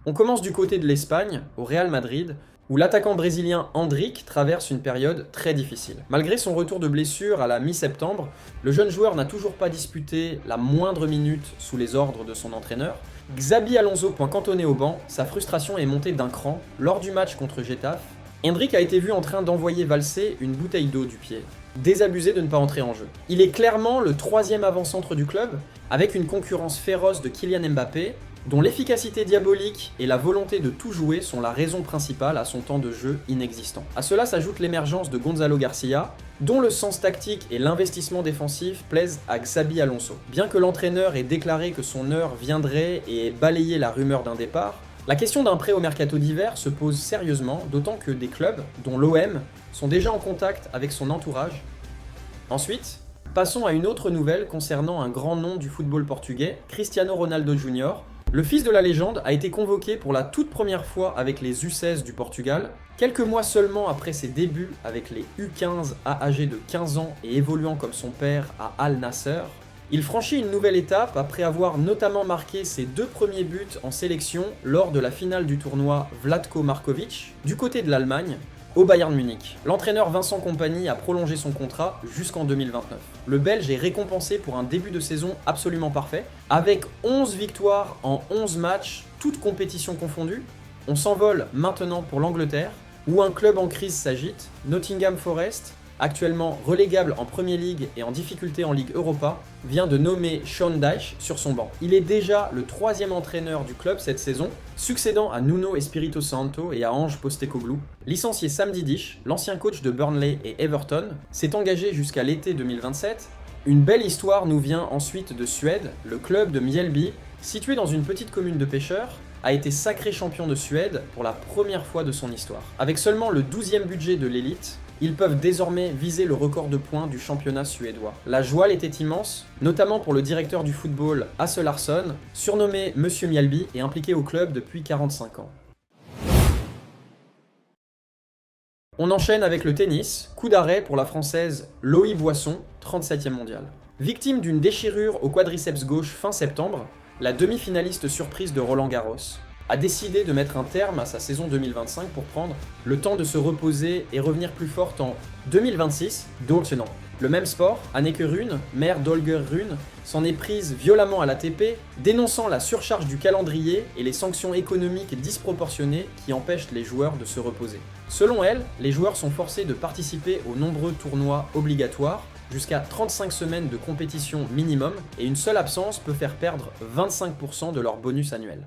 On commence du côté de l'Espagne, au Real Madrid, où l'attaquant brésilien Endrick traverse une période très difficile. Malgré son retour de blessure à la mi-septembre, le jeune joueur n'a toujours pas disputé la moindre minute sous les ordres de son entraîneur. Xabi Alonso point cantonné au banc, sa frustration est montée d'un cran lors du match contre Getafe. Endrick a été vu en train d'envoyer valser une bouteille d'eau du pied, désabusé de ne pas entrer en jeu. Il est clairement le troisième avant-centre du club, avec une concurrence féroce de Kylian Mbappé, dont l'efficacité diabolique et la volonté de tout jouer sont la raison principale à son temps de jeu inexistant. À cela s'ajoute l'émergence de Gonzalo Garcia, dont le sens tactique et l'investissement défensif plaisent à Xabi Alonso. Bien que l'entraîneur ait déclaré que son heure viendrait et ait balayé la rumeur d'un départ, la question d'un prêt au mercato d'hiver se pose sérieusement, d'autant que des clubs, dont l'OM, sont déjà en contact avec son entourage. Ensuite, passons à une autre nouvelle concernant un grand nom du football portugais, Cristiano Ronaldo Jr. Le fils de la légende a été convoqué pour la toute première fois avec les U16 du Portugal, quelques mois seulement après ses débuts avec les U15 âgés de 15 ans et évoluant comme son père à Al Nassr. Il franchit une nouvelle étape après avoir notamment marqué ses 2 premiers buts en sélection lors de la finale du tournoi Vlatko Markovic, du côté de l'Allemagne, au Bayern Munich. L'entraîneur Vincent Kompany a prolongé son contrat jusqu'en 2029. Le Belge est récompensé pour un début de saison absolument parfait, avec 11 victoires en 11 matchs, toutes compétitions confondues. On s'envole maintenant pour l'Angleterre, où un club en crise s'agite, Nottingham Forest, actuellement relégable en Premier League et en difficulté en Ligue Europa, vient de nommer Sean Dyche sur son banc. Il est déjà le 3e entraîneur du club cette saison, succédant à Nuno Espirito Santo et à Ange Postecoglou. Licencié samedi Dyche, l'ancien coach de Burnley et Everton, s'est engagé jusqu'à l'été 2027. Une belle histoire nous vient ensuite de Suède. Le club de Mjällby, situé dans une petite commune de pêcheurs, a été sacré champion de Suède pour la première fois de son histoire. Avec seulement le 12e budget de l'élite, ils peuvent désormais viser le record de points du championnat suédois. La joie était immense, notamment pour le directeur du football, Hasse Larsson, surnommé Monsieur Mjällby et impliqué au club depuis 45 ans. On enchaîne avec le tennis, coup d'arrêt pour la française Loïe Boisson, 37e mondiale. Victime d'une déchirure au quadriceps gauche fin septembre, la demi-finaliste surprise de Roland Garros a décidé de mettre un terme à sa saison 2025 pour prendre le temps de se reposer et revenir plus forte en 2026, donc non. Le même sport, Anneke Rune, mère d'Holger Rune, s'en est prise violemment à l'ATP, dénonçant la surcharge du calendrier et les sanctions économiques disproportionnées qui empêchent les joueurs de se reposer. Selon elle, les joueurs sont forcés de participer aux nombreux tournois obligatoires, jusqu'à 35 semaines de compétition minimum, et une seule absence peut faire perdre 25% de leur bonus annuel.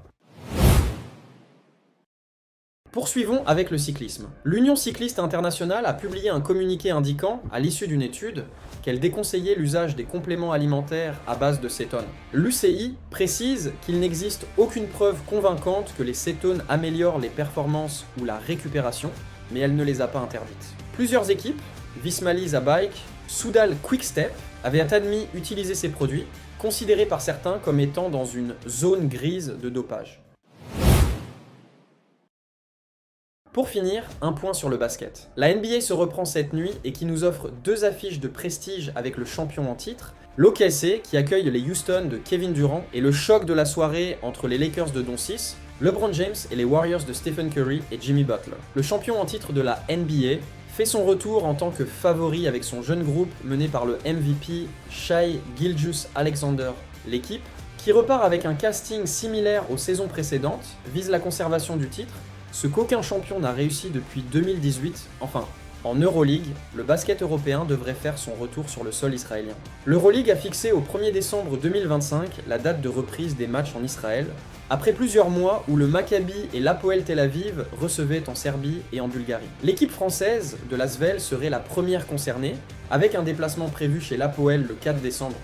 Poursuivons avec le cyclisme. L'Union cycliste internationale a publié un communiqué indiquant, à l'issue d'une étude, qu'elle déconseillait l'usage des compléments alimentaires à base de cétones. L'UCI précise qu'il n'existe aucune preuve convaincante que les cétones améliorent les performances ou la récupération, mais elle ne les a pas interdites. Plusieurs équipes, Visma-Lease à Bike, Soudal Quick-Step, avaient admis utiliser ces produits, considérés par certains comme étant dans une zone grise de dopage. Pour finir, un point sur le basket. La NBA se reprend cette nuit et qui nous offre 2 affiches de prestige avec le champion en titre, l'OKC qui accueille les Houston de Kevin Durant et le choc de la soirée entre les Lakers de Doncic, LeBron James et les Warriors de Stephen Curry et Jimmy Butler. Le champion en titre de la NBA fait son retour en tant que favori avec son jeune groupe mené par le MVP Shai Gilgeous-Alexander. L'équipe, qui repart avec un casting similaire aux saisons précédentes, vise la conservation du titre, ce qu'aucun champion n'a réussi depuis 2018, enfin, en Euroleague, le basket européen devrait faire son retour sur le sol israélien. L'Euroleague a fixé au 1er décembre 2025 la date de reprise des matchs en Israël, après plusieurs mois où le Maccabi et l'Hapoel Tel Aviv recevaient en Serbie et en Bulgarie. L'équipe française de l'Asvel serait la première concernée, avec un déplacement prévu chez l'Hapoel le 4 décembre